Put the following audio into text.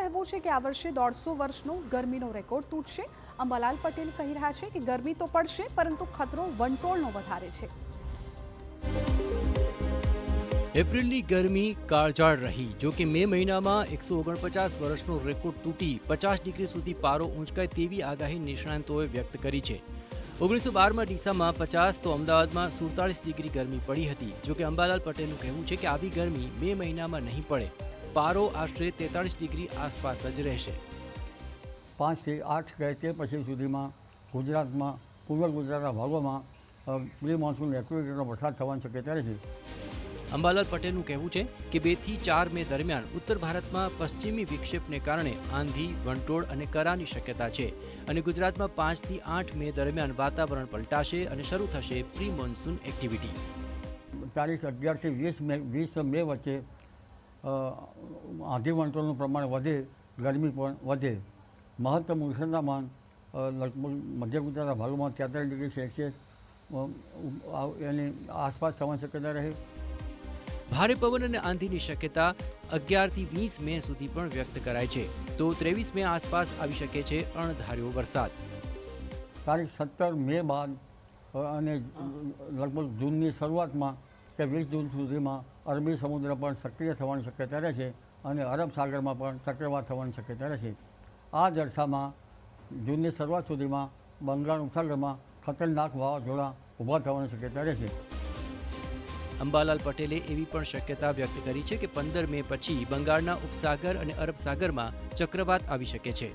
કહેવું છે કે આ વર્ષે 150 વર્ષનો ગરમીનો રેકોર્ડ તૂટશે। અંબાલાલ પટેલ કહી રહ્યા છે કે ગરમી તો પડશે પરંતુ ખતરો વંટોળનો વધારે છે। એપ્રિલની ગરમી કાળઝાળ રહી, જો કે મે મહિનામાં 149 વર્ષનો રેકોર્ડ તૂટી 50 ડિગ્રી સુધી પારો ઊંચકાય તેવી આગાહી નિષ્ણાંતોએ વ્યક્ત કરી છે। 1912માં ડીસામાં 50 તો અમદાવાદમાં 47 ડિગ્રી ગરમી પડી હતી। જો કે અંબાલાલ પટેલનું કહેવું છે કે આવી ગરમી મે મહિનામાં નહીં પડે, પારો આશરે 43 ડિગ્રી આસપાસ જ રહેશે। 5 થી 8 કહે તે પછી સુધીમાં ગુજરાતમાં પૂર્વ ગુજરાતના ભાગોમાં પ્રી મોન્સૂન એક્ટિવિટીનો વરસાદ થવાની શક્યતા રહે છે। અંબાલાલ પટેલનું કહેવું છે કે 2 થી 4 મે દરમિયાન ઉત્તર ભારતમાં પશ્ચિમી વિક્ષેપને કારણે આંધી, વંટોળ અને કરાની શક્યતા છે અને ગુજરાતમાં 5 થી 8 મે દરમિયાન વાતાવરણ પલટાશે અને શરૂ થશે પ્રી મોન્સૂન એક્ટિવિટી। તારીખ 11 થી 20 મે વચ્ચે આંધી વંટોળનું પ્રમાણ વધે, ગરમી પણ વધે। મહત્તમ ઉષ્ણતામાન લગભગ મધ્ય ગુજરાતના ભાગોમાં 43 ડિગ્રી સેલ્સિયસ એની આસપાસ થવાની શક્યતા રહે। ભારે પવન અને આંધીની શક્યતા 11 થી 20 મે સુધી પણ વ્યક્ત કરાય છે, તો 23 મે આસપાસ આવી શકે છે અણધાર્યો વરસાદ। તારીખ 17 મે બાદ અને લગભગ જૂનની શરૂઆતમાં કે 20 જૂન સુધીમાં અરબી સમુદ્ર પણ સક્રિય થવાની શક્યતા રહે છે અને અરબ સાગરમાં પણ ચક્રવાત થવાની શક્યતા રહે છે। આ જળસામાં જૂનની શરૂઆત સુધીમાં બંગાળ ઉપસાગરમાં ખતરનાક વાવાઝોડા ઊભા થવાની શક્યતા રહે છે। અંબાલાલ પટેલે એવી પણ શક્યતા વ્યક્ત કરી છે કે 15 મે પછી બંગાળના ઉપસાગર અને અરબ સાગરમાં ચક્રવાત આવી શકે છે।